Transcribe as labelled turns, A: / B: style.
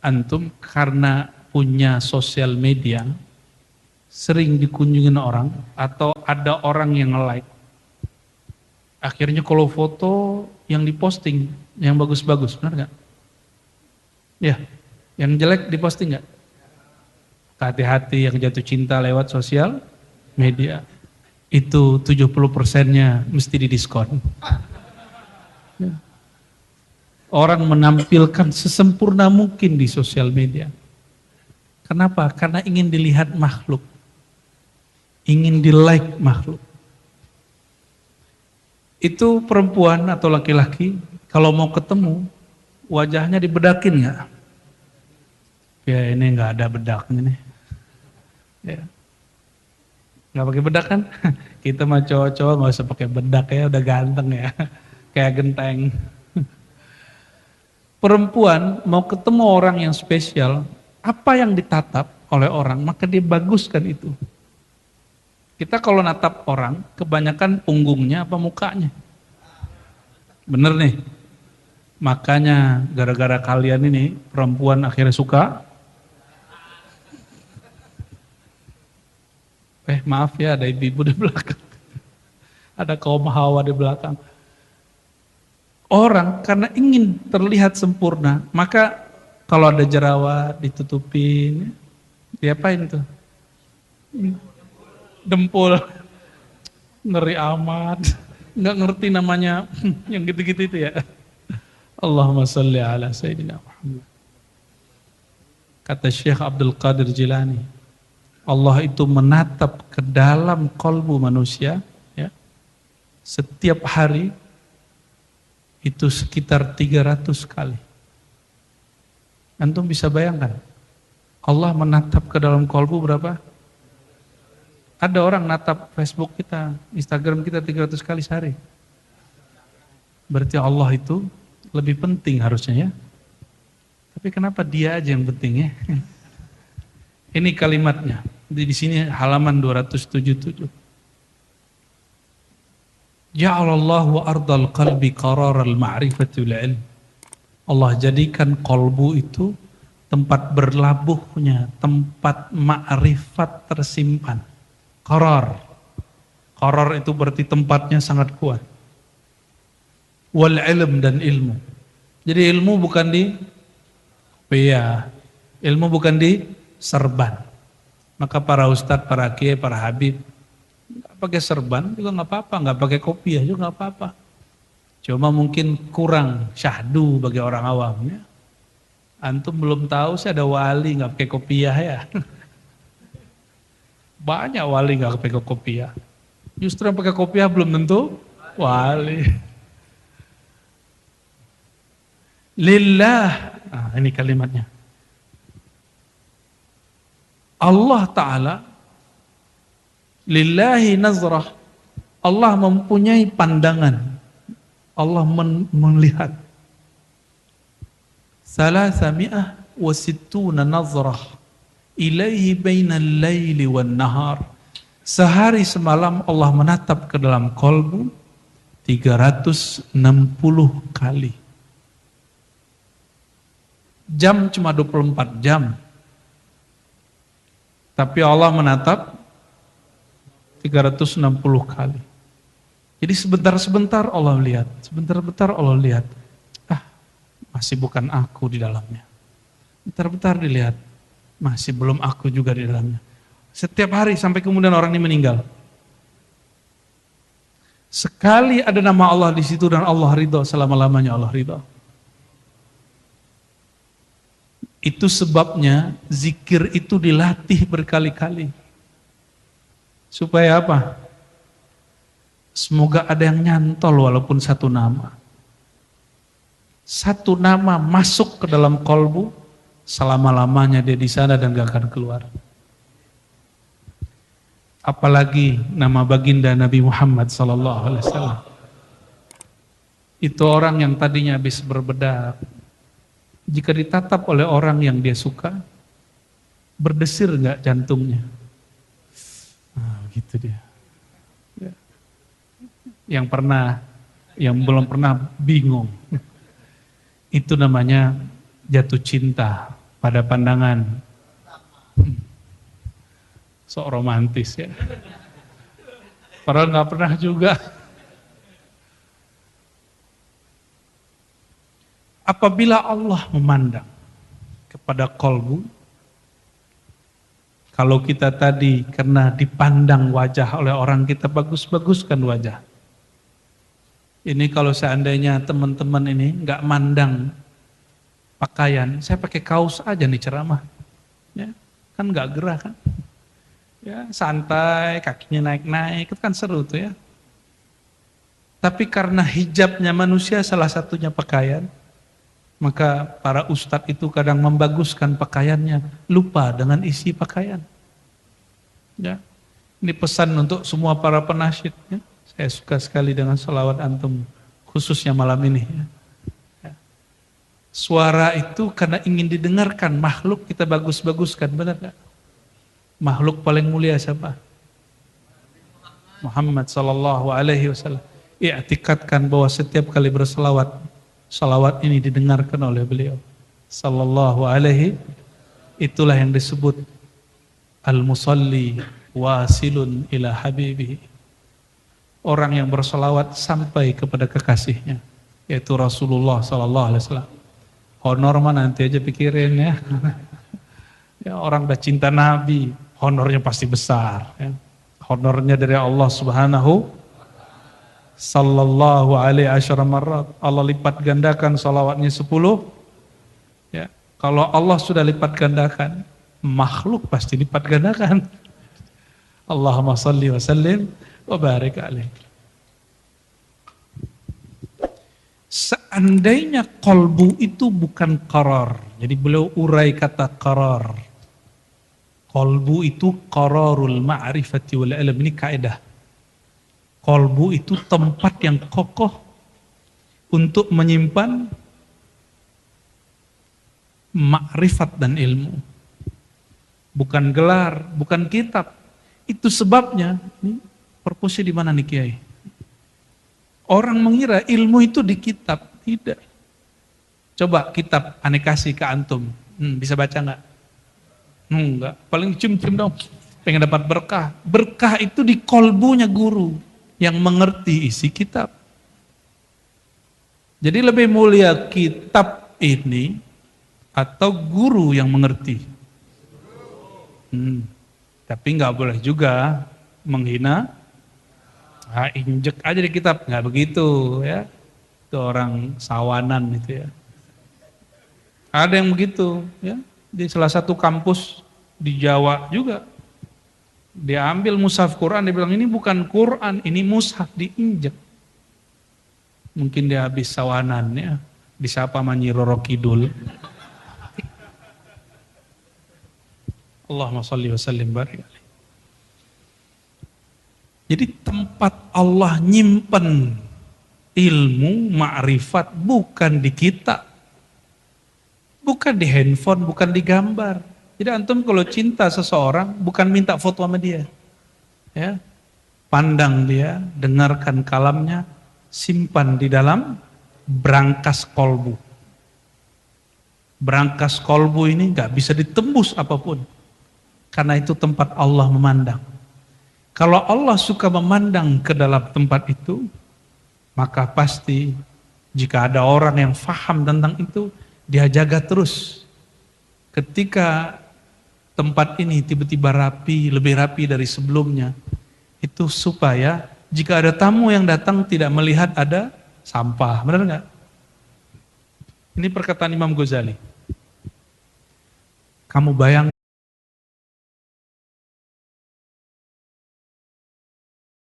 A: antum karena punya sosial media, sering dikunjungin orang, atau ada orang yang nge-like. Akhirnya kalau foto yang diposting, yang bagus-bagus, benar nggak? Ya, yang jelek diposting nggak? Hati-hati yang jatuh cinta lewat sosial media. Itu 70%-nya mesti didiskon. Ya. Orang menampilkan sesempurna mungkin di sosial media. Kenapa? Karena ingin dilihat makhluk. Ingin di-like makhluk. Itu perempuan atau laki-laki, kalau mau ketemu, wajahnya dibedakin nggak? Ya ini nggak ada bedaknya nih. Ya. Nggak pakai bedak kan? Kita mah cowok-cowok nggak usah pakai bedak ya, udah ganteng ya, kayak genteng. Perempuan mau ketemu orang yang spesial, apa yang ditatap oleh orang, maka dia baguskan itu. Kita kalau natap orang, kebanyakan punggungnya apa mukanya? Bener nih. Makanya gara-gara kalian ini, perempuan akhirnya suka. Maaf ya, ada ibu-ibu di belakang. Ada kaum hawa di belakang. Orang karena ingin terlihat sempurna, maka kalau ada jerawat ditutupin, diapain tuh? Dempul. Ngeri amat. Nggak ngerti namanya yang gitu-gitu itu ya. Allahumma salli ala Sayyidina Muhammad. Kata Syekh Abdul Qadir Jilani, Allah itu menatap ke dalam kalbu manusia ya, setiap hari itu sekitar 300 kali. Antum bisa bayangkan, Allah menatap ke dalam kalbu berapa? Ada orang natap Facebook kita, Instagram kita 300 kali sehari. Berarti Allah itu lebih penting harusnya ya. Tapi kenapa dia aja yang penting ya? Ini kalimatnya, di sini halaman 277. Ja'alallahu ardal qalbi qararal ma'rifati wal ilm. Allah jadikan kalbu itu tempat berlabuhnya, tempat ma'rifat tersimpan. Qarar. Qarar itu berarti tempatnya sangat kuat. Wal ilm dan ilmu. Jadi ilmu bukan di kopiah, ilmu bukan di serban. Maka para ustadz, para kiai, para habib nggak pakai serban juga nggak apa-apa, nggak pakai kopiah juga nggak apa-apa. Cuma mungkin kurang syahdu bagi orang awamnya. Antum belum tahu sih ada wali nggak pakai kopiah ya. Banyak wali nggak pakai kopiah. Justru yang pakai kopiah belum tentu wali. Lillah, nah, ini kalimatnya. Allah Ta'ala lillahi nazrah, Allah mempunyai pandangan, Allah melihat salasami'ah wa sittuna nazrah ilaihi bainal laili wan nahar. Sehari semalam Allah menatap ke dalam kolbu 360 kali. Jam cuma 24 jam. Tapi Allah menatap 360 kali. Jadi sebentar-sebentar Allah lihat, sebentar-bentar Allah lihat. Masih bukan aku di dalamnya. Bentar-bentar dilihat, masih belum aku juga di dalamnya. Setiap hari sampai kemudian orang ini meninggal. Sekali ada nama Allah di situ dan Allah ridho, selama-lamanya Allah ridho. Itu sebabnya zikir itu dilatih berkali-kali. Supaya apa? Semoga ada yang nyantol walaupun satu nama. Satu nama masuk ke dalam kolbu, selama-lamanya dia di sana dan gak akan keluar. Apalagi nama baginda Nabi Muhammad SAW. Itu orang yang tadinya habis berbedak, jika ditatap oleh orang yang dia suka, berdesir nggak jantungnya? Gitu dia. Ya. Yang belum pernah bingung. Itu namanya jatuh cinta. pada pandangan. Sok romantis ya. Padahal nggak pernah juga. Apabila Allah memandang kepada kolbu, kalau kita tadi karena dipandang wajah oleh orang kita bagus-baguskan wajah. Ini kalau seandainya teman-teman ini nggak mandang pakaian, saya pakai kaos aja nih ceramah, ya kan nggak gerah kan, ya santai, kakinya naik-naik, itu kan seru tuh ya. Tapi karena hijabnya manusia salah satunya pakaian, maka para ustadz itu kadang membaguskan pakaiannya, lupa dengan isi pakaian. Ya, ini pesan untuk semua para penasyid. Ya. Saya suka sekali dengan sholawat antum, khususnya malam ini. Ya. Suara itu karena ingin didengarkan makhluk kita bagus-baguskan, benar gak? Makhluk paling mulia siapa? Muhammad sallallahu alaihi wasallam. I'tikadkan bahwa setiap kali berselawat, salawat ini didengarkan oleh beliau sallallahu alaihi, itulah yang disebut al-musalli wasilun ila habibihi, orang yang bersalawat sampai kepada kekasihnya, yaitu Rasulullah sallallahu alaihi wasallam. Honor mah nanti aja pikirin ya. Ya orang udah cinta Nabi, honornya pasti besar ya. Honornya dari Allah Subhanahu sallallahu alaihi asyara marrat. Allah lipat gandakan salawatnya 10. Ya, kalau Allah sudah lipat gandakan, makhluk pasti lipat gandakan. Allahumma salli wa sallim wa barik alaih. Seandainya kolbu itu bukan qarar, jadi beliau urai kata qarar. Kolbu itu qararul ma'rifati wal ilm, ini kaidah. Kolbu itu tempat yang kokoh untuk menyimpan makrifat dan ilmu. Bukan gelar, bukan kitab. Itu sebabnya, ini purpose di mana nih Kiai? Orang mengira ilmu itu di kitab, tidak. Coba kitab aneh kasih ke antum, bisa baca nggak? Enggak, paling cium-cium dong, pengen dapat berkah. Berkah itu di kolbunya guru yang mengerti isi kitab. Jadi lebih mulia kitab ini atau guru yang mengerti. Tapi nggak boleh juga menghina. Injek aja di kitab, nggak begitu ya. Itu orang sawanan itu ya. Ada yang begitu ya. Di salah satu kampus di Jawa juga. Dia ambil mushaf Quran, dia bilang ini bukan Quran, ini mushaf, diinjek. Mungkin dia habis sawanan ya, disapa Manyi Roro Kidul. Allahumma sholli wa sallim barik alaihi. Jadi tempat Allah nyimpen ilmu, ma'rifat bukan di kitab. Bukan di handphone, bukan di gambar. Jadi antum kalau cinta seseorang bukan minta foto sama dia. Ya. Pandang dia, dengarkan kalamnya, simpan di dalam brankas kolbu. Brankas kolbu ini nggak bisa ditembus apapun. Karena itu tempat Allah memandang. Kalau Allah suka memandang ke dalam tempat itu, maka pasti jika ada orang yang faham tentang itu, dia jaga terus. Ketika tempat ini tiba-tiba rapi, lebih rapi dari sebelumnya, itu supaya jika ada tamu yang datang tidak melihat ada sampah, benar nggak? Ini perkataan Imam Ghazali. Kamu bayang